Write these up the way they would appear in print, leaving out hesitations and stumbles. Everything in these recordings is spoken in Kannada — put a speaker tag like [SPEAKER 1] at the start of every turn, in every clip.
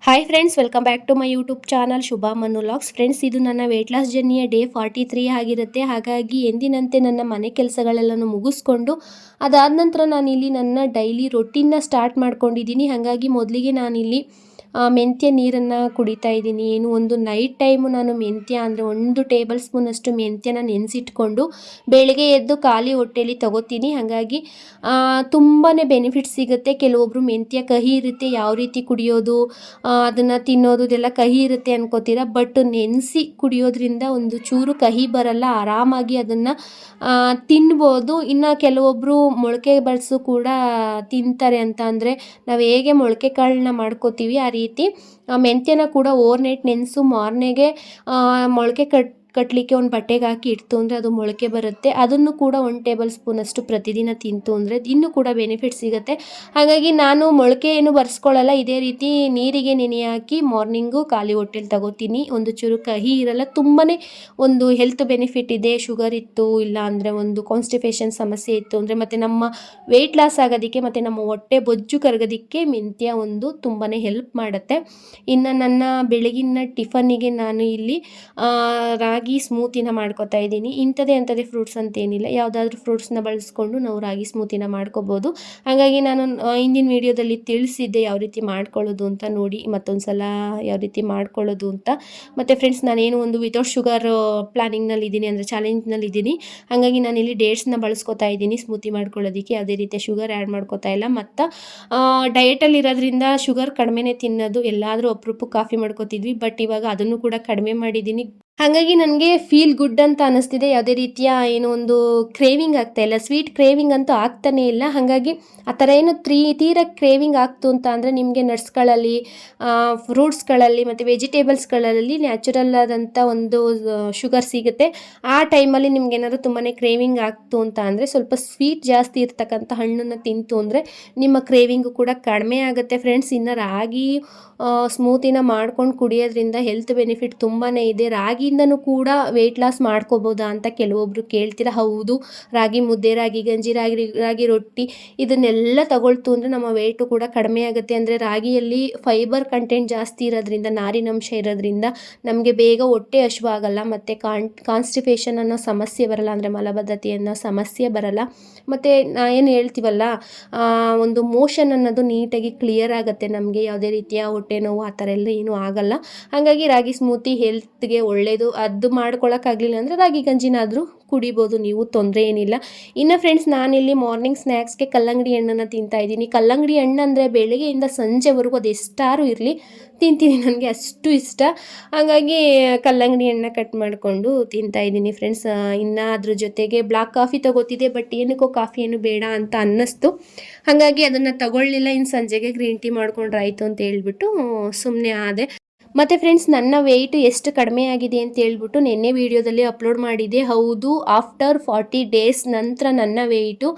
[SPEAKER 1] Hi friends, welcome back to my YouTube channel Shubha Manu vlogs. Friends, ಇದು ನನ್ನ ವೆಯ್ಟ್ ಲಾಸ್ ಜರ್ನಿಯ ಡೇ 43 ಆಗಿರುತ್ತೆ. ಹಾಗಾಗಿ ಎಂದಿನಂತೆ ನನ್ನ ಮನೆ ಕೆಲಸಗಳೆಲ್ಲನೂ ಮುಗಿಸ್ಕೊಂಡು ಅದಾದ ನಂತರ ನಾನಿಲ್ಲಿ ನನ್ನ ಡೈಲಿ ರೊಟೀನ್ನ ಸ್ಟಾರ್ಟ್ ಮಾಡ್ಕೊಂಡಿದ್ದೀನಿ. ಹಾಗಾಗಿ ಮೊದಲಿಗೆ ನಾನಿಲ್ಲಿ ಮೆಂತ್ಯ ನೀರನ್ನು ಕುಡಿತಾ ಇದ್ದೀನಿ. ಏನು ಒಂದು ನೈಟ್ ಟೈಮು ನಾನು ಮೆಂತ್ಯ ಅಂದರೆ 1 ಟೇಬಲ್ ಸ್ಪೂನಷ್ಟು ಮೆಂತ್ಯನ ನೆನೆಸಿಟ್ಕೊಂಡು ಬೆಳಗ್ಗೆ ಎದ್ದು ಖಾಲಿ ಹೊಟ್ಟೆಯಲ್ಲಿ ತಗೋತೀನಿ. ಹಾಗಾಗಿ ತುಂಬಾ ಬೆನಿಫಿಟ್ಸ್ ಸಿಗುತ್ತೆ. ಕೆಲವೊಬ್ಬರು ಮೆಂತ್ಯ ಕಹಿ ಇರುತ್ತೆ, ಯಾವ ರೀತಿ ಕುಡಿಯೋದು, ಅದನ್ನು ತಿನ್ನೋದು ಇದೆಲ್ಲ ಕಹಿ ಇರುತ್ತೆ ಅನ್ಕೋತೀರ. ಬಟ್ ನೆನೆಸಿ ಕುಡಿಯೋದ್ರಿಂದ ಒಂದು ಚೂರು ಕಹಿ ಬರಲ್ಲ, ಆರಾಮಾಗಿ ಅದನ್ನು ತಿನ್ಬೋದು. ಇನ್ನು ಕೆಲವೊಬ್ಬರು ಮೊಳಕೆ ಬಡಿಸು ಕೂಡ ತಿಂತಾರೆ. ಅಂತ ಅಂದರೆ ನಾವು ಹೇಗೆ ಮೊಳಕೆ ಕಾಳನ್ನ ಮಾಡ್ಕೋತೀವಿ ಆ ರೀತಿ ಮೆಂತ್ಯನ ಕೂಡ ಓವರ್ನೈಟ್ ನೆನೆಸು ಮಾರ್ನೆಗೆ ಮೊಳಕೆ ಕಟ್ಟಲಿಕ್ಕೆ ಒಂದು ಬಟ್ಟೆಗೆ ಹಾಕಿ ಇಡ್ತು ಅಂದರೆ ಅದು ಮೊಳಕೆ ಬರುತ್ತೆ. ಅದನ್ನು ಕೂಡ 1 ಟೇಬಲ್ ಸ್ಪೂನಷ್ಟು ಪ್ರತಿದಿನ ತಿಂತು ಅಂದರೆ ಇನ್ನೂ ಕೂಡ ಬೆನಿಫಿಟ್ ಸಿಗುತ್ತೆ. ಹಾಗಾಗಿ ನಾನು ಮೊಳಕೆ ಏನು ಬರ್ಸ್ಕೊಳ್ಳಲ್ಲ, ಇದೇ ರೀತಿ ನೀರಿಗೆ ನೆನೆ ಹಾಕಿ ಮಾರ್ನಿಂಗು ಖಾಲಿ ಹೊಟ್ಟೆಲಿ ತಗೋತೀನಿ. ಒಂದು ಚೂರು ಕಹಿ ಇರಲ್ಲ, ತುಂಬಾ ಒಂದು ಹೆಲ್ತ್ ಬೆನಿಫಿಟ್ ಇದೆ. ಶುಗರ್ ಇತ್ತು, ಇಲ್ಲ ಅಂದರೆ ಒಂದು ಕಾನ್ಸ್ಟಿಪೇಷನ್ ಸಮಸ್ಯೆ ಇತ್ತು ಅಂದರೆ, ಮತ್ತು ನಮ್ಮ ವೆಯ್ಟ್ ಲಾಸ್ ಆಗೋದಕ್ಕೆ ಮತ್ತು ನಮ್ಮ ಹೊಟ್ಟೆ ಬೊಜ್ಜು ಕರಗೋದಕ್ಕೆ ಮೆಂತ್ಯ ಒಂದು ತುಂಬಾ ಹೆಲ್ಪ್ ಮಾಡುತ್ತೆ. ಇನ್ನು ನನ್ನ ಬೆಳಗಿನ ಟಿಫನ್ನಿಗೆ ನಾನು ಇಲ್ಲಿ ರಾಗಿ ಸ್ಮೂತಿನ ಮಾಡ್ಕೋತಾ ಇದ್ದೀನಿ. ಇಂಥದೇ ಫ್ರೂಟ್ಸ್ ಅಂತೇನಿಲ್ಲ, ಯಾವುದಾದ್ರೂ ಫ್ರೂಟ್ಸ್ನ ಬಳಸ್ಕೊಂಡು ನಾವು ರಾಗಿ ಸ್ಮೂತಿನ ಮಾಡ್ಕೋಬೋದು. ಹಾಗಾಗಿ ನಾನು ಹಿಂದಿನ ವೀಡಿಯೋದಲ್ಲಿ ತಿಳಿಸಿದ್ದೆ ಯಾವ ರೀತಿ ಮಾಡ್ಕೊಳ್ಳೋದು ಅಂತ, ನೋಡಿ ಮತ್ತೊಂದು ಸಲ ಯಾವ ರೀತಿ ಮಾಡ್ಕೊಳ್ಳೋದು ಅಂತ. ಮತ್ತು ಫ್ರೆಂಡ್ಸ್, ನಾನೇನು ಒಂದು ವಿತೌಟ್ ಶುಗರ್ ಪ್ಲಾನಿಂಗ್ನಲ್ಲಿ ಇದ್ದೀನಿ, ಅಂದರೆ ಚಾಲೆಂಜ್ನಲ್ಲಿ ಇದ್ದೀನಿ. ಹಾಗಾಗಿ ನಾನಿಲ್ಲಿ ಡೇಟ್ಸ್ನ ಬಳಸ್ಕೊತಾ ಇದ್ದೀನಿ ಸ್ಮೂತಿ ಮಾಡ್ಕೊಳ್ಳೋದಕ್ಕೆ. ಯಾವುದೇ ರೀತಿಯ ಶುಗರ್ ಆ್ಯಡ್ ಮಾಡ್ಕೋತಾ ಇಲ್ಲ. ಮತ್ತು ಡಯಟಲ್ಲಿ ಇರೋದ್ರಿಂದ ಶುಗರ್ ಕಡಿಮೆನೇ ತಿನ್ನೋದು. ಎಲ್ಲಾದರೂ ಅಪರೂಪಕ್ಕೆ ಕಾಫಿ ಮಾಡ್ಕೋತಿದ್ವಿ, ಬಟ್ ಇವಾಗ ಅದನ್ನು ಕೂಡ ಕಡಿಮೆ ಮಾಡಿದ್ದೀನಿ. ಹಾಗಾಗಿ ನನಗೆ ಫೀಲ್ ಗುಡ್ ಅಂತ ಅನ್ನಿಸ್ತಿದೆ. ಯಾವುದೇ ರೀತಿಯ ಏನೋ ಒಂದು ಕ್ರೇವಿಂಗ್ ಆಗ್ತಾಯಿಲ್ಲ, ಸ್ವೀಟ್ ಕ್ರೇವಿಂಗ್ ಅಂತೂ ಆಗ್ತಾನೇ ಇಲ್ಲ. ಹಾಗಾಗಿ ಆ ಥರ ಏನು ತೀರ ಕ್ರೇವಿಂಗ್ ಆಗ್ತು ಅಂತ ಅಂದರೆ ನಿಮಗೆ ನಟ್ಸ್ಗಳಲ್ಲಿ, ಫ್ರೂಟ್ಸ್ಗಳಲ್ಲಿ ಮತ್ತು ವೆಜಿಟೇಬಲ್ಸ್ಗಳಲ್ಲಿ ನ್ಯಾಚುರಲ್ ಆದಂಥ ಒಂದು ಶುಗರ್ ಸಿಗುತ್ತೆ. ಆ ಟೈಮಲ್ಲಿ ನಿಮ್ಗೆ ಏನಾದರೂ ತುಂಬಾ ಕ್ರೇವಿಂಗ್ ಆಗ್ತು ಅಂತ ಅಂದರೆ ಸ್ವಲ್ಪ ಸ್ವೀಟ್ ಜಾಸ್ತಿ ಇರ್ತಕ್ಕಂಥ ಹಣ್ಣನ್ನು ತಿಂತು ಅಂದರೆ ನಿಮ್ಮ ಕ್ರೇವಿಂಗು ಕೂಡ ಕಡಿಮೆ ಆಗುತ್ತೆ ಫ್ರೆಂಡ್ಸ್. ಇನ್ನು ರಾಗಿ ಸ್ಮೂತಿನ ಮಾಡ್ಕೊಂಡು ಕುಡಿಯೋದ್ರಿಂದ ಹೆಲ್ತ್ ಬೆನಿಫಿಟ್ ತುಂಬಾ ಇದೆ. ರಾಗಿಯಿಂದನೂ ಕೂಡ ವೆಯ್ಟ್ ಲಾಸ್ ಮಾಡ್ಕೋಬೋದಾ ಅಂತ ಕೆಲವೊಬ್ಬರು ಕೇಳ್ತೀರ. ಹೌದು, ರಾಗಿ ಮುದ್ದೆ, ರಾಗಿ ಗಂಜಿ, ರಾಗಿ ರೊಟ್ಟಿ ಇದನ್ನೆಲ್ಲ ತಗೊಳ್ತು ಅಂದರೆ ನಮ್ಮ ವೆಯ್ಟು ಕೂಡ ಕಡಿಮೆ ಆಗುತ್ತೆ. ಅಂದರೆ ರಾಗಿಯಲ್ಲಿ ಫೈಬರ್ ಕಂಟೆಂಟ್ ಜಾಸ್ತಿ ಇರೋದ್ರಿಂದ, ನಾರಿನಂಶ ಇರೋದ್ರಿಂದ ನಮಗೆ ಬೇಗ ಹೊಟ್ಟೆ ಹಸಿವು ಆಗಲ್ಲ, ಮತ್ತು ಕಾನ್ಸ್ಟಿಪೇಷನ್ ಅನ್ನೋ ಸಮಸ್ಯೆ ಬರಲ್ಲ, ಅಂದರೆ ಮಲಬದ್ಧತೆ ಅನ್ನೋ ಸಮಸ್ಯೆ ಬರಲ್ಲ. ಮತ್ತು ಏನು ಹೇಳ್ತೀವಲ್ಲ, ಒಂದು ಮೋಷನ್ ಅನ್ನೋದು ನೀಟಾಗಿ ಕ್ಲಿಯರ್ ಆಗುತ್ತೆ ನಮಗೆ. ಯಾವುದೇ ರೀತಿಯ ಹೊಟ್ಟೆ ನೋವು ಆ ಥರ ಎಲ್ಲ ಏನೂ ಆಗಲ್ಲ. ಹಾಗಾಗಿ ರಾಗಿ ಸ್ಮೂತಿ ಹೆಲ್ತ್ಗೆ ಒಳ್ಳೆಯದು. ಅದು ಮಾಡ್ಕೊಳಕ್ಕಾಗಲಿಲ್ಲ ಅಂದರೆ ರಾಗಿ ಗಂಜಿನಾದರೂ ಕುಡಿಬೋದು ನೀವು, ತೊಂದರೆ ಏನಿಲ್ಲ. ಇನ್ನು ಫ್ರೆಂಡ್ಸ್, ನಾನಿಲ್ಲಿ ಮಾರ್ನಿಂಗ್ ಸ್ನ್ಯಾಕ್ಸ್ಗೆ ಕಲ್ಲಂಗಡಿ ಹಣ್ಣನ್ನು ತಿಂತಾಯಿದ್ದೀನಿ. ಕಲ್ಲಂಗಡಿ ಹಣ್ಣು ಅಂದರೆ ಬೆಳಗ್ಗೆಯಿಂದ ಸಂಜೆವರೆಗೂ ಅದು ಎಷ್ಟಾರು ಇರಲಿ ತಿಂತೀನಿ, ನನಗೆ ಅಷ್ಟು ಇಷ್ಟ. ಹಾಗಾಗಿ ಕಲ್ಲಂಗಡಿ ಹಣ್ಣನ್ನ ಕಟ್ ಮಾಡಿಕೊಂಡು ತಿಂತಾಯಿದ್ದೀನಿ ಫ್ರೆಂಡ್ಸ್. ಇನ್ನು ಅದ್ರ ಜೊತೆಗೆ ಬ್ಲಾಕ್ ಕಾಫಿ ತೊಗೋತಿದ್ದೆ, ಬಟ್ ಏನಕ್ಕೋ ಕಾಫಿ ಏನು ಬೇಡ ಅಂತ ಅನ್ನಿಸ್ತು. ಹಾಗಾಗಿ ಅದನ್ನು ತಗೊಳ್ಳಿಲ್ಲ. ಇನ್ನು ಸಂಜೆಗೆ ಗ್ರೀನ್ ಟೀ ಮಾಡ್ಕೊಂಡ್ರೆ ಆಯಿತು ಅಂತ ಹೇಳ್ಬಿಟ್ಟು ಸುಮ್ಮನೆ ಆದೆ. ಮತ್ತು ಫ್ರೆಂಡ್ಸ್, ನನ್ನ ವೆಯ್ಟ್ ಎಷ್ಟು ಕಡಿಮೆ ಆಗಿದೆ ಅಂತ ಹೇಳ್ಬಿಟ್ಟು ನಿನ್ನೆ ವೀಡಿಯೋದಲ್ಲಿ ಅಪ್ಲೋಡ್ ಮಾಡಿದ್ದೆ. ಹೌದು, ಆಫ್ಟರ್ 40 ಡೇಸ್ ನಂತರ ನನ್ನ ವೆಯ್ಟು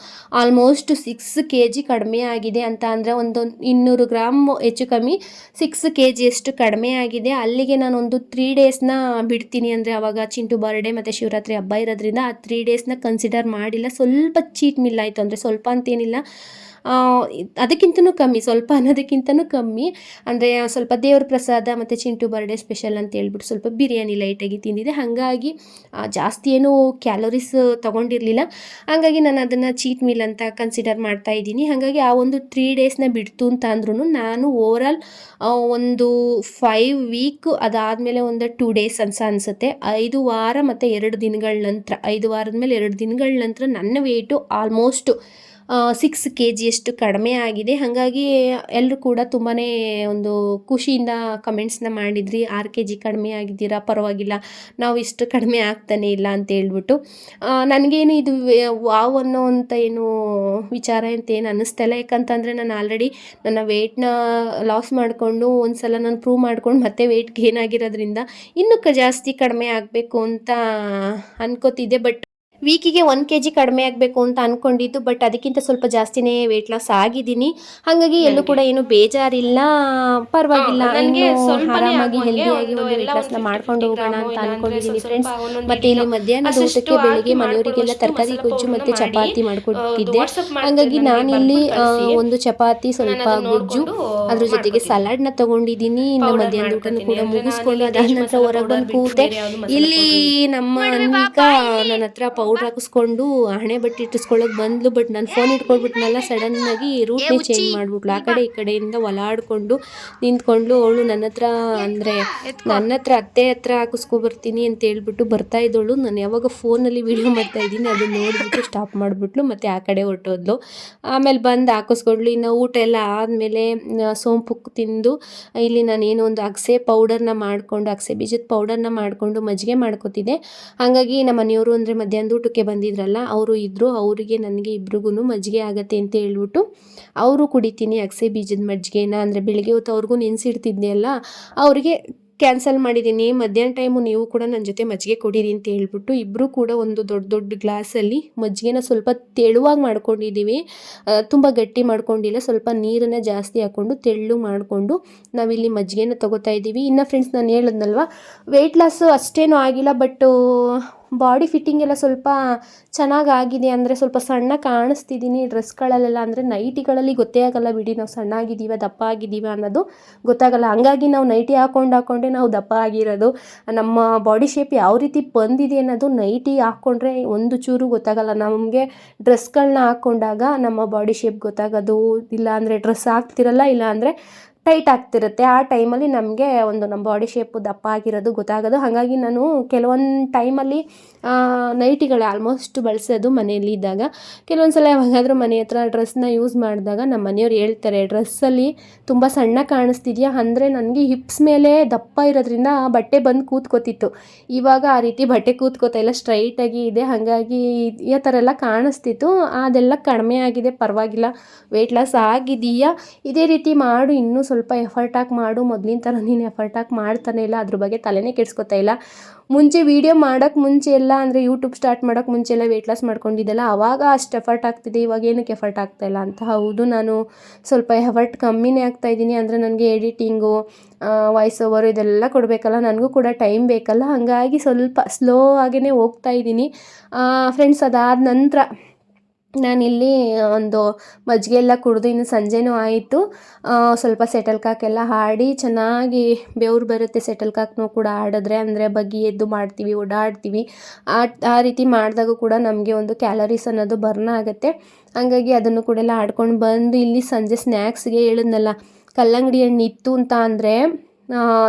[SPEAKER 1] ಆಲ್ಮೋಸ್ಟ್ 6 kg ಕಡಿಮೆ ಆಗಿದೆ. ಅಂತ ಅಂದರೆ ಒಂದು 200 ಗ್ರಾಮ್ ಹೆಚ್ಚು ಕಮ್ಮಿ 6 kg ಅಷ್ಟು ಕಡಿಮೆ ಆಗಿದೆ. ಅಲ್ಲಿಗೆ ನಾನೊಂದು 3 ಡೇಸ್ನ ಬಿಡ್ತೀನಿ. ಅಂದರೆ ಆವಾಗ ಚಿಂಟು ಬರ್ಡೇ ಮತ್ತು ಶಿವರಾತ್ರಿ ಹಬ್ಬ ಇರೋದ್ರಿಂದ ಆ 3 ಡೇಸ್ನ ಕನ್ಸಿಡರ್ ಮಾಡಿಲ್ಲ. ಸ್ವಲ್ಪ ಚೀಟ್ ಮಿಲ್ ಆಯಿತು, ಅಂದರೆ ಸ್ವಲ್ಪ ಅಂತೇನಿಲ್ಲ, ಅದಕ್ಕಿಂತನೂ ಕಮ್ಮಿ, ಸ್ವಲ್ಪ ಅನ್ನೋದಕ್ಕಿಂತನೂ ಕಮ್ಮಿ. ಅಂದರೆ ಸ್ವಲ್ಪ ದೇವ್ರ ಪ್ರಸಾದ ಮತ್ತು ಚಿಂಟು ಬರ್ಡೇ ಸ್ಪೆಷಲ್ ಅಂತ ಹೇಳ್ಬಿಟ್ಟು ಸ್ವಲ್ಪ ಬಿರಿಯಾನಿ ಲೈಟಾಗಿ ತಿಂದಿದ್ದೆ. ಹಾಗಾಗಿ ಜಾಸ್ತಿ ಏನೂ ಕ್ಯಾಲೋರೀಸ್ ತೊಗೊಂಡಿರಲಿಲ್ಲ. ಹಾಗಾಗಿ ನಾನು ಅದನ್ನು ಚೀಟ್ ಮೀಲ್ ಅಂತ ಕನ್ಸಿಡರ್ ಮಾಡ್ತಾ ಇದ್ದೀನಿ. ಹಾಗಾಗಿ ಆ ಒಂದು 3 ಡೇಸ್ನ ಬಿಡ್ತು ಅಂತ ಅಂದ್ರೂ ನಾನು ಓವರಾಲ್ ಒಂದು 5 ವೀಕ್, ಅದಾದಮೇಲೆ ಒಂದು 2 ಡೇಸ್ ಅನಿಸುತ್ತೆ, 5 ವಾರ ಮತ್ತು 2 ದಿನಗಳ ನಂತರ, 5 ವಾರದ ಮೇಲೆ 2 ದಿನಗಳ ನಂತರ ನನ್ನ ವೆಯ್ಟು ಆಲ್ಮೋಸ್ಟ್ 6 kg ಅಷ್ಟು ಕಡಿಮೆ ಆಗಿದೆ. ಹಾಗಾಗಿ ಎಲ್ಲರೂ ಕೂಡ ತುಂಬಾ ಒಂದು ಖುಷಿಯಿಂದ ಕಮೆಂಟ್ಸ್ನ ಮಾಡಿದ್ರಿ, 6 kg ಕಡಿಮೆ ಆಗಿದ್ದೀರಾ, ಪರವಾಗಿಲ್ಲ, ನಾವು ಇಷ್ಟು ಕಡಿಮೆ ಆಗ್ತಾನೆ ಇಲ್ಲ ಅಂತ ಹೇಳ್ಬಿಟ್ಟು. ನನಗೇನು ಇದು ವಾವ್ ಅನ್ನೋ ಅಂತ ಏನು ವಿಚಾರ ಅಂತ ಏನು ಅನ್ನಿಸ್ತಾ ಇಲ್ಲ. ಯಾಕಂತಂದರೆ ನಾನು ಆಲ್ರೆಡಿ ನನ್ನ ವೆಯ್ಟ್ನ ಲಾಸ್ ಮಾಡಿಕೊಂಡು ಒಂದು ಸಲ ನಾನು ಪ್ರೂವ್ ಮಾಡ್ಕೊಂಡು ಮತ್ತೆ ವೆಯ್ಟ್ ಗೇನ್ ಆಗಿರೋದ್ರಿಂದ ಇನ್ನೂ ಜಾಸ್ತಿ ಕಡಿಮೆ ಆಗಬೇಕು ಅಂತ ಅನ್ಕೋತಿದ್ದೆ. ಬಟ್ ವೀಕಿಗೆ 1 ಕೆಜಿ ಕಡಿಮೆ ಆಗಬೇಕು ಅಂತ ಅನ್ಕೊಂಡಿದ್ದು, ಬಟ್ ಅದಕ್ಕಿಂತ ಸ್ವಲ್ಪ ಜಾಸ್ತಿನೇ ವೆಯ್ಟ್ ಲಾಸ್ ಆಗಿದ್ದೀನಿ. ಹಾಗಾಗಿ ಎಲ್ಲೂ ಕೂಡ ಏನು ಬೇಜಾರಿಲ್ಲ, ಪರವಾಗಿಲ್ಲ, ಇನ್ನು ಆರಾಮಾಗಿ ಹೆಲ್ದಿಯಾಗಿ ಒಂದು ವೆಯ್ಟ್ ಲಾಸ್ನ ಮಾಡ್ಕೊಂಡು ಹೋಗೋಣ ಅಂತ ಅನ್ಕೊಂಡಿದ್ದೀನಿ ಫ್ರೆಂಡ್ಸ್. ಮತ್ತೆ ಇಲ್ಲಿ ಮಧ್ಯಾಹ್ನದ ಊಟಕ್ಕೆ ಬೆಳಿಗ್ಗೆ ಮನೆಯವರಿಗೆಲ್ಲ ತರಕಾರಿ ಗೊಜ್ಜು ಮತ್ತು ಚಪಾತಿ ಮಾಡಿಕೊಟ್ಟಿದ್ದೆ. ಹಾಗಾಗಿ ನಾನಿಲ್ಲಿ ಒಂದು ಚಪಾತಿ, ಸ್ವಲ್ಪ ಗೊಜ್ಜು, ಅದ್ರ ಜೊತೆಗೆ ಸಲಾಡ್ನ ತಗೊಂಡಿದ್ದೀನಿ. ಇನ್ನು ಮಧ್ಯಾಹ್ನದ ಊಟನೂ ಕೂಡ ಮುಗಿಸ್ಕೊಂಡು ಅದಾದ ನಂತರ ಹೊರಗೆ ಬಂದು ಕೂತೆ. ಇಲ್ಲಿ ನಮ್ಮ ಅನ್ವಿಕಾ ನನ್ನ ಹತ್ರ ಪೌಡ್ರ್ ಹಾಕಿಸ್ಕೊಂಡು ಹಣೆ ಬಟ್ಟೆ ಇಟ್ಟಿಸ್ಕೊಳ್ಳೋಕೆ ಬಂದ್ಲು, ಬಟ್ ನಾನು ಫೋನ್ ಇಟ್ಕೊಳ್ಬಿಟ್ನಲ್ಲ, ಸಡನ್ನಾಗಿ ರೂಟ್ನೇ ಚೇಂಜ್ ಮಾಡಿಬಿಟ್ಲು. ಆ ಕಡೆ ಈ ಕಡೆಯಿಂದ ಒಲಾಡ್ಕೊಂಡು ನಿಂತ್ಕೊಂಡು ಅವಳು ನನ್ನ ಹತ್ರ ಅತ್ತೆ ಹತ್ರ ಹಾಕಿಸ್ಕೊಬರ್ತೀನಿ ಅಂತ ಹೇಳ್ಬಿಟ್ಟು ಬರ್ತಾ ಇದ್ದವಳು. ನಾನು ಯಾವಾಗ ಫೋನಲ್ಲಿ ವೀಡಿಯೋ ಮಾಡ್ತಾ ಇದ್ದೀನಿ ಅದನ್ನ ನೋಡಿಬಿಟ್ಟು ಸ್ಟಾಪ್ ಮಾಡಿಬಿಟ್ಲು, ಮತ್ತು ಆ ಕಡೆ ಹೊರಟೋದ್ಲು. ಆಮೇಲೆ ಬಂದು ಹಾಕಿಸ್ಕೊಂಡ್ಲು. ಇನ್ನು ಊಟ ಎಲ್ಲ ಆದಮೇಲೆ ಸೋಂಪು ತಿಂದು ಇಲ್ಲಿ ನಾನೇನೋ ಒಂದು ಅಗಸೆ ಬೀಜದ ಪೌಡರ್ನ ಮಾಡಿಕೊಂಡು ಮಜ್ಜಿಗೆ ಮಾಡ್ಕೊತಿದ್ದೆ. ಹಾಗಾಗಿ ನಮ್ಮ ಮನೆಯವರು ಅಂದರೆ ಮಧ್ಯಾಹ್ನದ ಊಟಕ್ಕೆ ಬಂದಿದ್ರಲ್ಲ, ಅವರು ಇದ್ದರು. ಅವರಿಗೆ ನನಗೆ ಇಬ್ರಿಗೂ ಮಜ್ಜಿಗೆ ಆಗತ್ತೆ ಅಂತ ಹೇಳ್ಬಿಟ್ಟು ಅವರು ಕುಡಿತೀನಿ ಅಗಸೆ ಬೀಜದ ಮಜ್ಜಿಗೆನ. ಅಂದರೆ ಬೆಳಿಗ್ಗೆ ಹೊತ್ತು ಅವ್ರಿಗೂ ನೆನೆಸಿಡ್ತಿದ್ದೆ ಅಲ್ಲ, ಅವರಿಗೆ ಕ್ಯಾನ್ಸಲ್ ಮಾಡಿದ್ದೀನಿ. ಮಧ್ಯಾಹ್ನ ಟೈಮು ನೀವು ಕೂಡ ನನ್ನ ಜೊತೆ ಮಜ್ಜಿಗೆ ಕೊಡಿರಿ ಅಂತ ಹೇಳ್ಬಿಟ್ಟು ಇಬ್ಬರು ಕೂಡ ಒಂದು ದೊಡ್ಡ ಗ್ಲಾಸಲ್ಲಿ ಮಜ್ಜಿಗೆನ ಸ್ವಲ್ಪ ತೆಳುವಾಗಿ ಮಾಡ್ಕೊಂಡಿದ್ದೀವಿ. ತುಂಬ ಗಟ್ಟಿ ಮಾಡ್ಕೊಂಡಿಲ್ಲ, ಸ್ವಲ್ಪ ನೀರನ್ನು ಜಾಸ್ತಿ ಹಾಕ್ಕೊಂಡು ತೆಳ್ಳು ಮಾಡಿಕೊಂಡು ನಾವಿಲ್ಲಿ ಮಜ್ಜಿಗೆನ ತೊಗೋತಾ ಇದ್ದೀವಿ. ಇನ್ನು ಫ್ರೆಂಡ್ಸ್, ನಾನು ಹೇಳಿದ್ನಲ್ವ, ವೆಯ್ಟ್ ಲಾಸು ಅಷ್ಟೇನೂ ಆಗಿಲ್ಲ, ಬಟ್ಟು ಬಾಡಿ ಫಿಟ್ಟಿಂಗ್ ಎಲ್ಲ ಸ್ವಲ್ಪ ಚೆನ್ನಾಗಾಗಿದೆ. ಅಂದರೆ ಸ್ವಲ್ಪ ಸಣ್ಣ ಕಾಣಿಸ್ತಿದ್ದೀನಿ ಡ್ರೆಸ್ಗಳಲ್ಲೆಲ್ಲ. ಅಂದರೆ ನೈಟಿಗಳಲ್ಲಿ ಗೊತ್ತೇ ಆಗಲ್ಲ ಬಿಡಿ, ನಾವು ಸಣ್ಣ ಆಗಿದ್ದೀವ ದಪ್ಪ ಆಗಿದ್ದೀವ ಅನ್ನೋದು ಗೊತ್ತಾಗಲ್ಲ. ಹಂಗಾಗಿ ನಾವು ನೈಟಿ ಹಾಕೊಂಡೇ ನಾವು ದಪ್ಪ ಆಗಿರೋದು. ನಮ್ಮ ಬಾಡಿ ಶೇಪ್ ಯಾವ ರೀತಿ ಬಂದಿದೆ ಅನ್ನೋದು ನೈಟಿ ಹಾಕ್ಕೊಂಡ್ರೆ ಒಂದು ಚೂರು ಗೊತ್ತಾಗಲ್ಲ. ನಮಗೆ ಡ್ರೆಸ್ಗಳನ್ನ ಹಾಕ್ಕೊಂಡಾಗ ನಮ್ಮ ಬಾಡಿ ಶೇಪ್ ಗೊತ್ತಾಗೋದು, ಇಲ್ಲ ಅಂದರೆ ಡ್ರೆಸ್ ಹಾಕ್ತಿರಲ್ಲ, ಇಲ್ಲ ಅಂದರೆ ಟೈಟ್ ಆಗ್ತಿರುತ್ತೆ. ಆ ಟೈಮಲ್ಲಿ ನಮಗೆ ನಮ್ಮ ಬಾಡಿ ಶೇಪು ದಪ್ಪ ಆಗಿರೋದು ಗೊತ್ತಾಗೋದು. ಹಾಗಾಗಿ ನಾನು ಕೆಲವೊಂದು ಟೈಮಲ್ಲಿ ನೈಟಿಗಳು ಆಲ್ಮೋಸ್ಟ್ ಬಳಸೋದು ಮನೆಯಲ್ಲಿ ಇದ್ದಾಗ. ಕೆಲವೊಂದು ಸಲ ಯಾವಾಗಾದರೂ ಮನೆ ಹತ್ರ ಡ್ರೆಸ್ನ ಯೂಸ್ ಮಾಡಿದಾಗ ನಮ್ಮ ಮನೆಯವ್ರು ಹೇಳ್ತಾರೆ, ಡ್ರೆಸ್ಸಲ್ಲಿ ತುಂಬ ಸಣ್ಣ ಕಾಣಿಸ್ತಿದ್ಯಾ, ಅಂದರೆ ನನಗೆ ಹಿಪ್ಸ್ ಮೇಲೆ ದಪ್ಪ ಇರೋದ್ರಿಂದ ಬಟ್ಟೆ ಬಂದು ಕೂತ್ಕೋತಿತ್ತು. ಇವಾಗ ಆ ರೀತಿ ಬಟ್ಟೆ ಕೂತ್ಕೋತಾ ಇಲ್ಲ, ಸ್ಟ್ರೈಟಾಗಿ ಇದೆ. ಹಾಗಾಗಿ ಈ ಥರ ಎಲ್ಲ ಕಾಣಿಸ್ತಿತ್ತು, ಅದೆಲ್ಲ ಕಡಿಮೆ ಆಗಿದೆ, ಪರವಾಗಿಲ್ಲ. ವೆಯ್ಟ್ ಲಾಸ್ ಆಗಿದೆಯಾ, ಇದೇ ರೀತಿ ಮಾಡು, ಇನ್ನೂ ಸ್ವಲ್ಪ ಎಫರ್ಟ್ ಹಾಕಿ ಮಾಡು, ಮೊದಲಿನ ಥರ ನೀನು ಎಫರ್ಟ್ ಹಾಕಿ ಮಾಡ್ತಾನೆ ಇಲ್ಲ, ಅದ್ರ ಬಗ್ಗೆ ತಲೆನೇ ಕೆಡಿಸ್ಕೊತಾ ಇಲ್ಲ. ಮುಂಚೆ ವೀಡಿಯೋ ಮಾಡೋಕ್ಕೆ ಮುಂಚೆ ಎಲ್ಲ, ಅಂದರೆ ಯೂಟ್ಯೂಬ್ ಸ್ಟಾರ್ಟ್ ಮಾಡೋಕ್ಕೆ ಮುಂಚೆ ಎಲ್ಲ ವೆಯ್ಟ್ ಲಾಸ್ ಮಾಡ್ಕೊಂಡಿದ್ದೆಲ್ಲ, ಆವಾಗ ಅಷ್ಟು ಎಫರ್ಟ್ ಆಗ್ತಿದೆ, ಇವಾಗ ಏನಕ್ಕೆ ಎಫರ್ಟ್ ಆಗ್ತಾಯಿಲ್ಲ ಅಂತ. ಹೌದು, ನಾನು ಸ್ವಲ್ಪ ಎಫರ್ಟ್ ಕಮ್ಮಿನೇ ಆಗ್ತಾಯಿದ್ದೀನಿ. ಅಂದರೆ ನನಗೆ ಎಡಿಟಿಂಗು, ವಾಯ್ಸ್ ಓವರು ಇದೆಲ್ಲ ಕೊಡಬೇಕಲ್ಲ, ನನಗೂ ಕೂಡ ಟೈಮ್ ಬೇಕಲ್ಲ. ಹಾಗಾಗಿ ಸ್ವಲ್ಪ ಸ್ಲೋ ಆಗೇ ಹೋಗ್ತಾಯಿದ್ದೀನಿ ಫ್ರೆಂಡ್ಸ್. ಅದಾದ ನಂತರ ನಾನಿಲ್ಲಿ ಒಂದು ಮಜ್ಜಿಗೆ ಎಲ್ಲ ಕುಡಿದು ಇನ್ನು ಸಂಜೆನೂ ಆಯಿತು. ಸ್ವಲ್ಪ ಸೆಟಲ್ ಕಾಕೆಲ್ಲ ಆಡಿ ಚೆನ್ನಾಗಿ ಬೆವರು ಬರುತ್ತೆ. ಸೆಟಲ್ ಕಾಕ್ನೂ ಕೂಡ ಆಡಿದ್ರೆ, ಅಂದರೆ ಬಗ್ಗಿ ಎದ್ದು ಮಾಡ್ತೀವಿ, ಓಡಾಡ್ತೀವಿ. ಆ ರೀತಿ ಮಾಡಿದಾಗೂ ಕೂಡ ನಮಗೆ ಒಂದು ಕ್ಯಾಲರೀಸ್ ಅನ್ನೋದು ಬರ್ನ್ ಆಗುತ್ತೆ. ಹಾಗಾಗಿ ಅದನ್ನು ಕೂಡ ಎಲ್ಲ ಆಡ್ಕೊಂಡು ಬಂದು ಇಲ್ಲಿ ಸಂಜೆ ಸ್ನ್ಯಾಕ್ಸ್ಗೆ ಹೇಳಿದ್ನಲ್ಲ, ಕಲ್ಲಂಗಡಿ ಹಣ್ಣು ಇತ್ತು ಅಂತ ಅಂದರೆ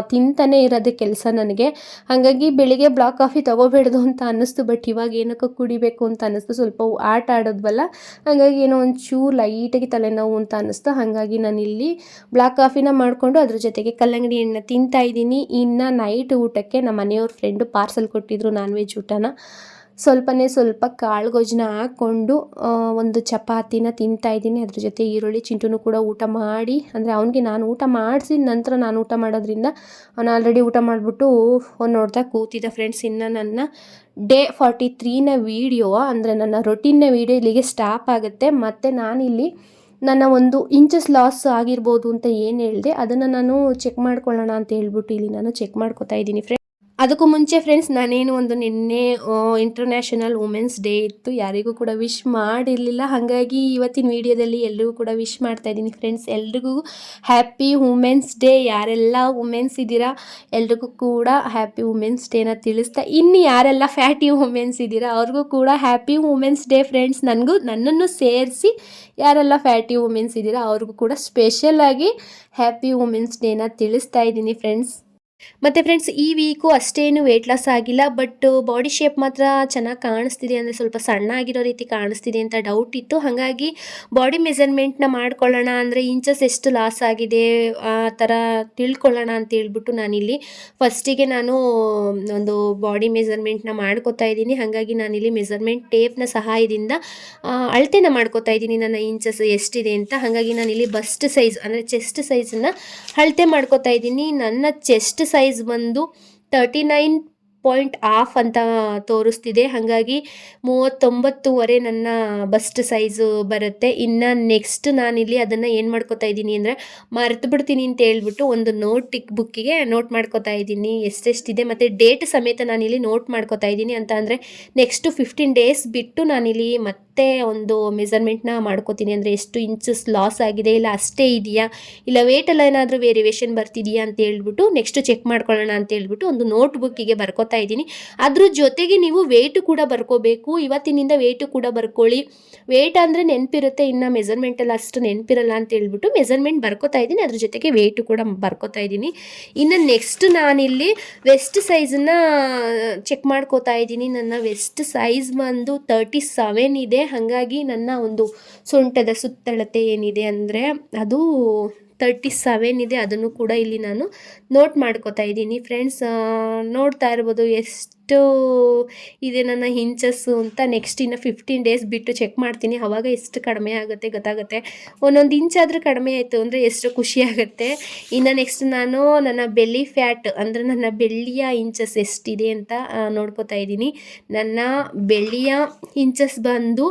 [SPEAKER 1] ತಿಂತಾನೆ ಇರೋದೇ ಕೆಲಸ ನನಗೆ. ಹಾಗಾಗಿ ಬೆಳಿಗ್ಗೆ ಬ್ಲಾಕ್ ಕಾಫಿ ತೊಗೋಬೇಡ್ದು ಅಂತ ಅನ್ನಿಸ್ತು, ಬಟ್ ಇವಾಗ ಏನಕ್ಕೋ ಕುಡಿಬೇಕು ಅಂತ ಅನ್ನಿಸ್ತು. ಸ್ವಲ್ಪ ಆಟ ಆಡೋದ್ವಲ್ಲ, ಹಾಗಾಗಿ ಏನೋ ಒಂಚೂರು ಲೈಟಾಗಿ ತಲೆನೋವು ಅಂತ ಅನ್ನಿಸ್ತು. ಹಾಗಾಗಿ ನಾನಿಲ್ಲಿ ಬ್ಲಾಕ್ ಕಾಫಿನ ಮಾಡಿಕೊಂಡು ಅದ್ರ ಜೊತೆಗೆ ಕಲ್ಲಂಗಡಿ ಹಣ್ಣು ತಿಂತಾಯಿದ್ದೀನಿ. ಇನ್ನು ನೈಟ್ ಊಟಕ್ಕೆ ನಮ್ಮ ಮನೆಯವ್ರ ಫ್ರೆಂಡು ಪಾರ್ಸಲ್ ಕೊಟ್ಟಿದ್ರು ನಾನ್ ವೆಜ್ ಊಟನ. ಸ್ವಲ್ಪ ಕಾಳು ಗೊಜ್ಜನ್ನ ಹಾಕ್ಕೊಂಡು ಒಂದು ಚಪಾತಿನ ತಿಂತಾಯಿದ್ದೀನಿ. ಅದ್ರ ಜೊತೆ ಈರುಳ್ಳಿ ಚಿಂಟುನು ಕೂಡ ಊಟ ಮಾಡಿ, ಅಂದರೆ ಅವನಿಗೆ ನಾನು ಊಟ ಮಾಡಿಸಿದ ನಂತರ ನಾನು ಊಟ ಮಾಡೋದ್ರಿಂದ ಅವನು ಆಲ್ರೆಡಿ ಊಟ ಮಾಡಿಬಿಟ್ಟು ಫೋನ್ ನೋಡ್ತಾ ಕೂತಿದ್ದ ಫ್ರೆಂಡ್ಸ್. ಇನ್ನು ನನ್ನ ಡೇ 43ನ ವೀಡಿಯೋ, ಅಂದರೆ ನನ್ನ ರೊಟೀನ್ನ ವೀಡಿಯೋ ಇಲ್ಲಿಗೆ ಸ್ಟಾಪ್ ಆಗುತ್ತೆ. ಮತ್ತು ನಾನಿಲ್ಲಿ ನನ್ನ 1 ಇಂಚಸ್ ಲಾಸ್ ಆಗಿರ್ಬೋದು ಅಂತ ಏನು ಹೇಳಿದೆ, ಅದನ್ನು ನಾನು ಚೆಕ್ ಮಾಡ್ಕೊಳ್ಳೋಣ ಅಂತ ಹೇಳ್ಬಿಟ್ಟು ಇಲ್ಲಿ ನಾನು ಚೆಕ್ ಮಾಡ್ಕೊತಾ ಇದ್ದೀನಿ ಫ್ರೆಂಡ್ಸ್. ಅದಕ್ಕೂ ಮುಂಚೆ ಫ್ರೆಂಡ್ಸ್, ನಾನೇನು ಒಂದು ನಿನ್ನೆ ಇಂಟರ್ನ್ಯಾಷನಲ್ ವುಮೆನ್ಸ್ ಡೇ ಇತ್ತು, ಯಾರಿಗೂ ಕೂಡ ವಿಶ್ ಮಾಡಿರಲಿಲ್ಲ. ಹಾಗಾಗಿ ಇವತ್ತಿನ ವೀಡಿಯೋದಲ್ಲಿ ಎಲ್ರಿಗೂ ಕೂಡ ವಿಶ್ ಮಾಡ್ತಾ ಇದ್ದೀನಿ ಫ್ರೆಂಡ್ಸ್. ಎಲ್ರಿಗೂ ಹ್ಯಾಪಿ ವುಮೆನ್ಸ್ ಡೇ. ಯಾರೆಲ್ಲ ವುಮೆನ್ಸ್ ಇದ್ದೀರಾ ಎಲ್ರಿಗೂ ಕೂಡ ಹ್ಯಾಪಿ ವುಮೆನ್ಸ್ ಡೇನ ತಿಳಿಸ್ತಾ, ಇನ್ನು ಯಾರೆಲ್ಲ ಫ್ಯಾಟಿ ವುಮೆನ್ಸ್ ಇದ್ದೀರಾ ಅವ್ರಿಗೂ ಕೂಡ ಹ್ಯಾಪಿ ವುಮೆನ್ಸ್ ಡೇ ಫ್ರೆಂಡ್ಸ್. ನನ್ನನ್ನು ಸೇರಿಸಿ ಯಾರೆಲ್ಲ ಫ್ಯಾಟಿ ವುಮೆನ್ಸ್ ಇದ್ದೀರಾ ಅವ್ರಿಗೂ ಕೂಡ ಸ್ಪೆಷಲಾಗಿ ಹ್ಯಾಪಿ ವುಮೆನ್ಸ್ ಡೇನ ತಿಳಿಸ್ತಾ ಇದ್ದೀನಿ ಫ್ರೆಂಡ್ಸ್. ಮತ್ತು ಫ್ರೆಂಡ್ಸ್, ಈ ವೀಕು ಅಷ್ಟೇನು ವೆಯ್ಟ್ ಲಾಸ್ ಆಗಿಲ್ಲ, ಬಟ್ ಬಾಡಿ ಶೇಪ್ ಮಾತ್ರ ಚೆನ್ನಾಗಿ ಕಾಣಿಸ್ತಿದೆ. ಅಂದರೆ ಸ್ವಲ್ಪ ಸಣ್ಣ ಆಗಿರೋ ರೀತಿ ಕಾಣಿಸ್ತಿದೆ ಅಂತ ಡೌಟ್ ಇತ್ತು. ಹಾಗಾಗಿ ಬಾಡಿ ಮೆಜರ್ಮೆಂಟ್ನ ಮಾಡ್ಕೊಳ್ಳೋಣ, ಅಂದರೆ ಇಂಚಸ್ ಎಷ್ಟು ಲಾಸ್ ಆಗಿದೆ ಆ ಥರ ತಿಳ್ಕೊಳ್ಳೋಣ ಅಂತ ಹೇಳ್ಬಿಟ್ಟು ನಾನಿಲ್ಲಿ ಫಸ್ಟಿಗೆ ನಾನು ಒಂದು ಬಾಡಿ ಮೆಜರ್ಮೆಂಟ್ನ ಮಾಡ್ಕೋತಾ ಇದ್ದೀನಿ. ಹಾಗಾಗಿ ನಾನಿಲ್ಲಿ ಮೆಜರ್ಮೆಂಟ್ ಟೇಪ್ನ ಸಹಾಯದಿಂದ ಅಳತೆನ ಮಾಡ್ಕೋತಾ ಇದ್ದೀನಿ, ನನ್ನ ಇಂಚಸ್ ಎಷ್ಟಿದೆ ಅಂತ. ಹಾಗಾಗಿ ನಾನಿಲ್ಲಿ ಬಸ್ಟ್ ಸೈಜ್, ಅಂದರೆ ಚೆಸ್ಟ್ ಸೈಜನ್ನು ಅಳತೆ ಮಾಡ್ಕೋತಾ ಇದ್ದೀನಿ. ನನ್ನ ಚೆಸ್ಟ್ ಸೈಜ್ ಬಂದು 39 1.5 ಅಂತ ತೋರಿಸ್ತಿದೆ. ಹಾಗಾಗಿ 39.5 ನನ್ನ ಬಸ್ಟ್ ಸೈಜು ಬರುತ್ತೆ. ಇನ್ನು ನೆಕ್ಸ್ಟ್ ನಾನಿಲ್ಲಿ ಅದನ್ನು ಏನು ಮಾಡ್ಕೋತಾ ಇದ್ದೀನಿ ಅಂದರೆ, ಮರೆತು ಬಿಡ್ತೀನಿ ಅಂತ ಹೇಳ್ಬಿಟ್ಟು ಒಂದು ಬುಕ್ಕಿಗೆ ನೋಟ್ ಮಾಡ್ಕೋತಾ ಇದ್ದೀನಿ ಎಷ್ಟೆಷ್ಟಿದೆ, ಮತ್ತು ಡೇಟ್ ಸಮೇತ ನಾನಿಲ್ಲಿ ನೋಟ್ ಮಾಡ್ಕೋತಾ ಇದ್ದೀನಿ. ಅಂತ ಅಂದರೆ ನೆಕ್ಸ್ಟು 15 ಡೇಸ್ ಬಿಟ್ಟು ನಾನಿಲ್ಲಿ ಮತ್ತೆ ಒಂದು ಮೆಸರ್ಮೆಂಟ್ನ ಮಾಡ್ಕೋತೀನಿ. ಅಂದರೆ ಎಷ್ಟು ಇಂಚಸ್ ಲಾಸ್ ಆಗಿದೆ, ಇಲ್ಲ ಅಷ್ಟೇ ಇದೆಯಾ, ಇಲ್ಲ ವೇಟಲ್ಲಿ ಏನಾದರೂ ವೇರಿಯೇಷನ್ ಬರ್ತಿದೆಯಾ ಅಂತ ಹೇಳ್ಬಿಟ್ಟು ನೆಕ್ಸ್ಟ್ ಚೆಕ್ ಮಾಡ್ಕೊಳ್ಳೋಣ ಅಂತ ಹೇಳ್ಬಿಟ್ಟು ಒಂದು ಬುಕ್ಕಿಗೆ ಬರ್ಕೋತಾ ಇದ್ದೀನಿ. ಅದ್ರ ಜೊತೆಗೆ ನೀವು ವೇಟು ಕೂಡ ಬರ್ಕೋಬೇಕು. ಇವತ್ತಿನಿಂದ ವೇಟು ಕೂಡ ಬರ್ಕೊಳ್ಳಿ. ವೇಟ್ ಅಂದರೆ ನೆನಪಿರುತ್ತೆ, ಇನ್ನು ಮೆಸರ್ಮೆಂಟಲ್ಲಿ ಅಷ್ಟು ನೆನಪಿರಲ್ಲ ಅಂತ ಹೇಳ್ಬಿಟ್ಟು ಮೆಸರ್ಮೆಂಟ್ ಬರ್ಕೋತಾ ಇದ್ದೀನಿ. ಅದ್ರ ಜೊತೆಗೆ ವೇಟು ಕೂಡ ಬರ್ಕೋತಾ ಇದ್ದೀನಿ. ಇನ್ನು ನೆಕ್ಸ್ಟ್ ನಾನಿಲ್ಲಿ ವೆಸ್ಟ್ ಸೈಜನ್ನು ಚೆಕ್ ಮಾಡ್ಕೋತಾ ಇದ್ದೀನಿ. ನನ್ನ ವೆಸ್ಟ್ ಸೈಜ್ ಬಂದು 37 ಇದೆ. ಹಾಗಾಗಿ ನನ್ನ ಒಂದು ಸೊಂಟದ ಸುತ್ತಳತೆ ಏನಿದೆ ಅಂದರೆ ಅದು 37 ಇದೆ. ಅದನ್ನು ಕೂಡ ಇಲ್ಲಿ ನಾನು ನೋಟ್ ಮಾಡ್ಕೋತಾ ಇದ್ದೀನಿ ಫ್ರೆಂಡ್ಸ್. ನೋಡ್ತಾ ಇರ್ಬೋದು ಎಷ್ಟು ಇದೆ ನನ್ನ ಇಂಚಸ್ಸು ಅಂತ. ನೆಕ್ಸ್ಟ್ ಇನ್ನು 15 ಡೇಸ್ ಬಿಟ್ಟು ಚೆಕ್ ಮಾಡ್ತೀನಿ, ಆವಾಗ ಎಷ್ಟು ಕಡಿಮೆ ಆಗುತ್ತೆ ಗೊತ್ತಾಗುತ್ತೆ. ಒಂದೊಂದು ಇಂಚಾದರೂ ಕಡಿಮೆ ಆಯಿತು ಅಂದರೆ ಎಷ್ಟು ಖುಷಿ ಆಗುತ್ತೆ. ಇನ್ನು ನೆಕ್ಸ್ಟ್ ನಾನು ನನ್ನ ಬೆಲ್ಲಿ ಫ್ಯಾಟ್ ಅಂದರೆ ನನ್ನ ಬೆಳ್ಳಿಯ ಇಂಚಸ್ ಎಷ್ಟಿದೆ ಅಂತ ನೋಡ್ಕೋತಾ ಇದ್ದೀನಿ. ನನ್ನ ಬೆಳ್ಳಿಯ ಇಂಚಸ್ ಬಂದು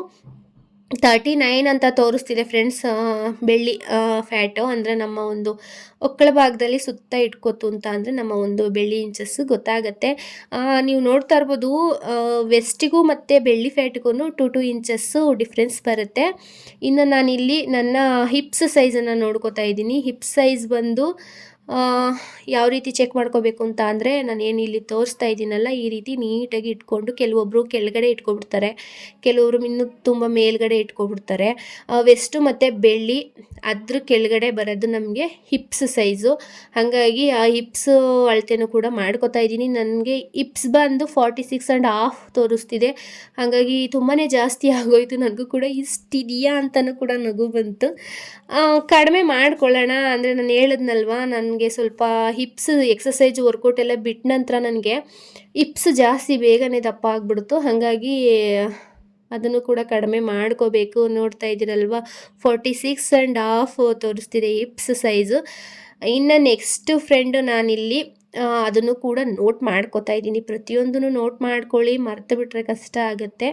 [SPEAKER 1] 39 ಅಂತ ತೋರಿಸ್ತಿದೆ ಫ್ರೆಂಡ್ಸ್. ಬೆಳ್ಳಿ ಫ್ಯಾಟು ಅಂದರೆ ನಮ್ಮ ಒಂದು ಒಕ್ಕಳ ಭಾಗದಲ್ಲಿ ಸುತ್ತ ಇಟ್ಕೋತು ಅಂತ ಅಂದರೆ ನಮ್ಮ ಒಂದು ಬೆಳ್ಳಿ ಇಂಚಸ್ಸು ಗೊತ್ತಾಗತ್ತೆ. ನೀವು ನೋಡ್ತಾ ಇರ್ಬೋದು, ವೆಸ್ಟಿಗೂ ಮತ್ತು ಬೆಳ್ಳಿ ಫ್ಯಾಟ್ಗೂ 2 ಇಂಚಸ್ಸು ಡಿಫ್ರೆನ್ಸ್ ಬರುತ್ತೆ. ಇನ್ನು ನಾನಿಲ್ಲಿ ನನ್ನ ಹಿಪ್ಸ್ ಸೈಜನ್ನು ನೋಡ್ಕೋತಾ ಇದ್ದೀನಿ. ಹಿಪ್ ಸೈಜ್ ಬಂದು ಯಾವ ರೀತಿ ಚೆಕ್ ಮಾಡ್ಕೋಬೇಕು ಅಂತ ಅಂದರೆ, ನಾನು ಏನು ಇಲ್ಲಿ ತೋರಿಸ್ತಾ ಇದ್ದೀನಲ್ಲ, ಈ ರೀತಿ ನೀಟಾಗಿ ಇಟ್ಕೊಂಡು, ಕೆಲವೊಬ್ಬರು ಕೆಳಗಡೆ ಇಟ್ಕೊಬಿಡ್ತಾರೆ, ಕೆಲವರು ಇನ್ನೂ ತುಂಬ ಮೇಲ್ಗಡೆ ಇಟ್ಕೊಬಿಡ್ತಾರೆ. ವೆಸ್ಟು ಮತ್ತು ಬೆಳ್ಳಿ ಅದ್ರ ಕೆಳಗಡೆ ಬರೋದು ನಮಗೆ ಹಿಪ್ಸ್ ಸೈಜು. ಹಾಗಾಗಿ ಆ ಹಿಪ್ಸ್ ಅಳತೆನೂ ಕೂಡ ಮಾಡ್ಕೋತಾ ಇದ್ದೀನಿ. ನನಗೆ ಹಿಪ್ಸ್ ಬಂದು 46.5 ತೋರಿಸ್ತಿದೆ. ಹಾಗಾಗಿ ತುಂಬಾ ಜಾಸ್ತಿ ಆಗೋಯಿತು. ನನಗೂ ಕೂಡ ಇಷ್ಟಿದೆಯಾ ಅಂತಲೂ ಕೂಡ ನಗು ಬಂತು. ಕಡಿಮೆ ಮಾಡ್ಕೊಳ್ಳೋಣ ಅಂದರೆ, ನಾನು ಹೇಳಿದ್ನಲ್ವ, ನನಗೆ ಸ್ವಲ್ಪ ಹಿಪ್ಸ್ ಎಕ್ಸಸೈಜ್ ವರ್ಕೌಟ್ ಎಲ್ಲ ಬಿಟ್ಟ ನಂತರ ನನಗೆ ಹಿಪ್ಸ್ ಜಾಸ್ತಿ ಬೇಗನೆ ದಪ್ಪ ಆಗಿಬಿಡ್ತು. ಹಾಗಾಗಿ ಅದನ್ನು ಕೂಡ ಕಡಿಮೆ ಮಾಡ್ಕೋಬೇಕು. ನೋಡ್ತಾ ಇದ್ದೀರಲ್ವ, 46.5 ತೋರಿಸ್ತಿದೆ ಹಿಪ್ಸ್ ಸೈಜು. ಇನ್ನು ನೆಕ್ಸ್ಟ್ ಫ್ರೆಂಡು ನಾನಿಲ್ಲಿ ಅದನ್ನು ಕೂಡ ನೋಟ್ ಮಾಡ್ಕೋತಾ ಇದ್ದೀನಿ. ಪ್ರತಿಯೊಂದನ್ನು ನೋಟ್ ಮಾಡ್ಕೊಳ್ಳಿ, ಮರ್ತು ಬಿಟ್ಟರೆ ಕಷ್ಟ ಆಗುತ್ತೆ.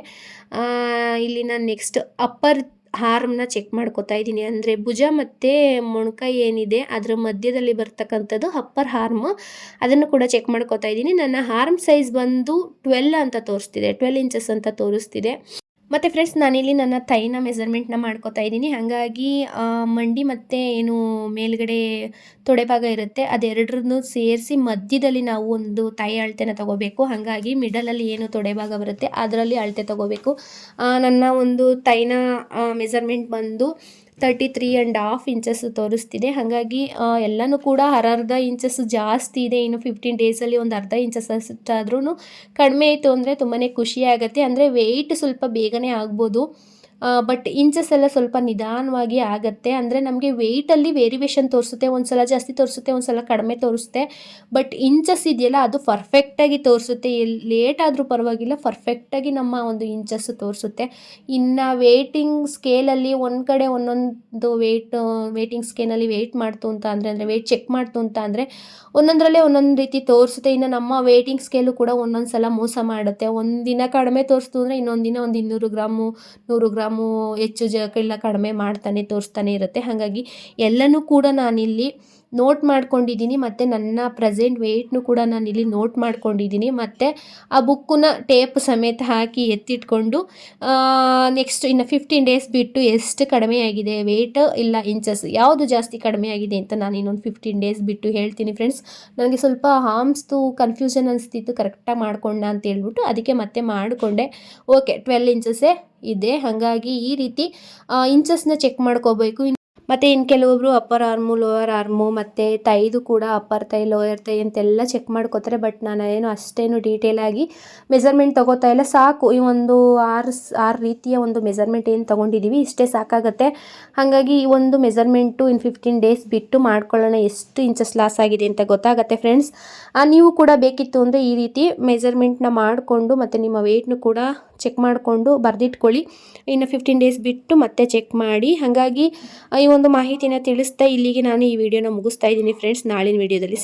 [SPEAKER 1] ಇಲ್ಲಿ ನಾನು ನೆಕ್ಸ್ಟ್ ಅಪ್ಪರ್ ಹಾರ್ಮ್ನ ಚೆಕ್ ಮಾಡ್ಕೋತಾ ಇದ್ದೀನಿ. ಅಂದರೆ ಭುಜ ಮತ್ತು ಮೊಣಕೈ ಏನಿದೆ ಅದರ ಮಧ್ಯದಲ್ಲಿ ಬರ್ತಕ್ಕಂಥದ್ದು ಅಪ್ಪರ್ ಹಾರ್ಮ್, ಅದನ್ನು ಕೂಡ ಚೆಕ್ ಮಾಡ್ಕೋತಾ ಇದ್ದೀನಿ. ನನ್ನ ಹಾರ್ಮ್ ಸೈಜ್ ಬಂದು 12 ಅಂತ ತೋರಿಸ್ತಿದೆ, 12 ಇಂಚಸ್ ಅಂತ ತೋರಿಸ್ತಿದೆ. ಮತ್ತು ಫ್ರೆಂಡ್ಸ್, ನಾನಿಲ್ಲಿ ನನ್ನ ಥೈನ ಮೆಸರ್ಮೆಂಟ್ನ ಮಾಡ್ಕೋತಾ ಇದ್ದೀನಿ. ಹಾಗಾಗಿ ಮಂಡಿ ಮತ್ತು ಏನು ಮೇಲ್ಗಡೆ ತೊಡೆ ಭಾಗ ಇರುತ್ತೆ ಅದೆರಡರನ್ನು ಸೇರಿಸಿ ಮಧ್ಯದಲ್ಲಿ ನಾವು ಒಂದು ಥೈ ಅಳತೆನ ತೊಗೋಬೇಕು. ಹಾಗಾಗಿ ಮಿಡಲಲ್ಲಿ ಏನು ತೊಡೆ ಭಾಗ ಬರುತ್ತೆ ಅದರಲ್ಲಿ ಅಳತೆ ತೊಗೋಬೇಕು. ನನ್ನ ಒಂದು ಥೈನ ಮೆಸರ್ಮೆಂಟ್ ಬಂದು 33.5 ಇಂಚಸ್ ತೋರಿಸ್ತಿದೆ. ಹಾಗಾಗಿ ಎಲ್ಲನೂ ಕೂಡ ಅರ್ಧ ಇಂಚಸ್ ಜಾಸ್ತಿ ಇದೆ. ಇನ್ನು 15 ಡೇಸಲ್ಲಿ ಒಂದು ಅರ್ಧ ಇಂಚಸ್ ಅಷ್ಟಾದ್ರೂ ಕಡಿಮೆ ಆಯಿತು ಅಂದರೆ ತುಂಬಾ ಖುಷಿ ಆಗುತ್ತೆ. ಅಂದರೆ ವೆಯ್ಟ್ ಸ್ವಲ್ಪ ಬೇಗನೆ ಆಗ್ಬೋದು, ಬಟ್ ಇಂಚಸ್ ಎಲ್ಲ ಸ್ವಲ್ಪ ನಿಧಾನವಾಗಿ ಆಗುತ್ತೆ. ಅಂದರೆ ನಮಗೆ ವೆಯ್ಟಲ್ಲಿ ವೇರಿಯೇಷನ್ ತೋರಿಸುತ್ತೆ, ಒಂದು ಸಲ ಜಾಸ್ತಿ ತೋರಿಸುತ್ತೆ, ಒಂದು ಸಲ ಕಡಿಮೆ ತೋರಿಸುತ್ತೆ. ಬಟ್ ಇಂಚಸ್ ಇದೆಯಲ್ಲ ಅದು ಪರ್ಫೆಕ್ಟಾಗಿ ತೋರಿಸುತ್ತೆ. ಲೇಟ್ ಆದರೂ ಪರವಾಗಿಲ್ಲ, ಪರ್ಫೆಕ್ಟಾಗಿ ನಮ್ಮ ಒಂದು ಇಂಚಸ್ ತೋರಿಸುತ್ತೆ. ಇನ್ನು ವೇಟಿಂಗ್ ಸ್ಕೇಲಲ್ಲಿ ಒಂದು ಕಡೆ ಒಂದೊಂದು ವೇಟಿಂಗ್ ಸ್ಕೇಲಲ್ಲಿ ವೆಯ್ಟ್ ಮಾಡ್ತು ಅಂತ ಅಂದರೆ ವೆಯ್ಟ್ ಚೆಕ್ ಮಾಡ್ತು ಅಂತ ಅಂದರೆ ಒಂದೊಂದರಲ್ಲೇ ಒಂದೊಂದು ರೀತಿ ತೋರಿಸುತ್ತೆ. ಇನ್ನು ನಮ್ಮ ವೇಟಿಂಗ್ ಸ್ಕೇಲು ಕೂಡ ಒಂದೊಂದು ಸಲ ಮೋಸ ಮಾಡುತ್ತೆ. ಒಂದಿನ ಕಡಿಮೆ ತೋರಿಸ್ತು ಅಂದರೆ ಇನ್ನೊಂದು ದಿನ ಒಂದು 200 ಗ್ರಾಮು 100 ಗ್ರಾಮು ಹೆಚ್ಚು ಇಲ್ಲ ಕಡಿಮೆ ತೋರಿಸ್ತಾನೆ ಇರುತ್ತೆ. ಹಾಗಾಗಿ ಎಲ್ಲನೂ ಕೂಡ ನಾನಿಲ್ಲಿ ನೋಟ್ ಮಾಡ್ಕೊಂಡಿದ್ದೀನಿ. ಮತ್ತು ನನ್ನ ಪ್ರೆಸೆಂಟ್ ವೆಯ್ಟ್ನು ಕೂಡ ನಾನಿಲ್ಲಿ ನೋಟ್ ಮಾಡ್ಕೊಂಡಿದ್ದೀನಿ. ಮತ್ತು ಆ ಬುಕ್ಕನ್ನ ಟೇಪ್ ಸಮೇತ ಹಾಕಿ ಎತ್ತಿಟ್ಕೊಂಡು ನೆಕ್ಸ್ಟ್ ಇನ್ನು 15 ಡೇಸ್ ಬಿಟ್ಟು ಎಷ್ಟು ಕಡಿಮೆ ಆಗಿದೆ ವೆಯ್ಟ್ ಇಲ್ಲ ಇಂಚಸ್ ಯಾವುದು ಜಾಸ್ತಿ ಕಡಿಮೆ ಆಗಿದೆ ಅಂತ ನಾನು ಇನ್ನೊಂದು 15 ಡೇಸ್ ಬಿಟ್ಟು ಹೇಳ್ತೀನಿ ಫ್ರೆಂಡ್ಸ್. ನನಗೆ ಸ್ವಲ್ಪ ಆರ್ಮ್ಸ್ದು ಕನ್ಫ್ಯೂಷನ್ ಅನಿಸ್ತಿತ್ತು, ಕರೆಕ್ಟಾಗಿ ಮಾಡ್ಕೊಂಡ ಅಂತ ಹೇಳ್ಬಿಟ್ಟು ಅದಕ್ಕೆ ಮತ್ತೆ ಮಾಡಿಕೊಂಡೆ. ಓಕೆ, 12 ಇಂಚಸ್ಸೇ ಇದೆ. ಹಾಗಾಗಿ ಈ ರೀತಿ ಇಂಚಸ್ನ ಚೆಕ್ ಮಾಡ್ಕೋಬೇಕು. ಮತ್ತು ಇನ್ನು ಕೆಲವೊಬ್ಬರು ಅಪ್ಪರ್ ಆರ್ಮು ಲೋವರ್ ಆರ್ಮು ಮತ್ತು ತೈದು ಕೂಡ ಅಪ್ಪರ್ ತೈ ಲೋಯರ್ ತೈ ಅಂತೆಲ್ಲ ಚೆಕ್ ಮಾಡ್ಕೋತಾರೆ. ಬಟ್ ನಾನು ಏನು ಅಷ್ಟೇನು ಡೀಟೇಲಾಗಿ ಮೆಸರ್ಮೆಂಟ್ ತೊಗೋತಾ ಇಲ್ಲ. ಸಾಕು, ಈ ಒಂದು 6 ರೀತಿಯ ಒಂದು ಮೆಸರ್ಮೆಂಟ್ ಏನು ತೊಗೊಂಡಿದ್ದೀವಿ ಇಷ್ಟೇ ಸಾಕಾಗುತ್ತೆ. ಹಾಗಾಗಿ ಈ ಒಂದು ಮೆಸರ್ಮೆಂಟು ಇನ್ನು 15 ಡೇಸ್ ಬಿಟ್ಟು ಮಾಡ್ಕೊಳ್ಳೋಣ, ಎಷ್ಟು ಇಂಚಸ್ ಲಾಸ್ ಆಗಿದೆ ಅಂತ ಗೊತ್ತಾಗುತ್ತೆ ಫ್ರೆಂಡ್ಸ್. ನೀವು ಕೂಡ ಬೇಕಿತ್ತು ಅಂದರೆ ಈ ರೀತಿ ಮೆಸರ್ಮೆಂಟ್ನ ಮಾಡಿಕೊಂಡು ಮತ್ತು ನಿಮ್ಮ ವೆಯ್ಟ್ನು ಕೂಡ ಚೆಕ್ ಮಾಡಿಕೊಂಡು ಬರೆದಿಟ್ಕೊಳ್ಳಿ. ಇನ್ನು 15 ಡೇಸ್ ಬಿಟ್ಟು ಮತ್ತೆ ಚೆಕ್ ಮಾಡಿ. ಹಾಗಾಗಿ ಈ ಒಂದು ಮಾಹಿತಿನ ತಿಳಿಸ್ತಾ ಇಲ್ಲಿಗೆ ನಾನು ಈ ವಿಡಿಯೋನ ಮುಗಿಸ್ತಾ ಇದ್ದೀನಿ ಫ್ರೆಂಡ್ಸ್. ನಾಳಿನ ವಿಡಿಯೋದಲ್ಲಿ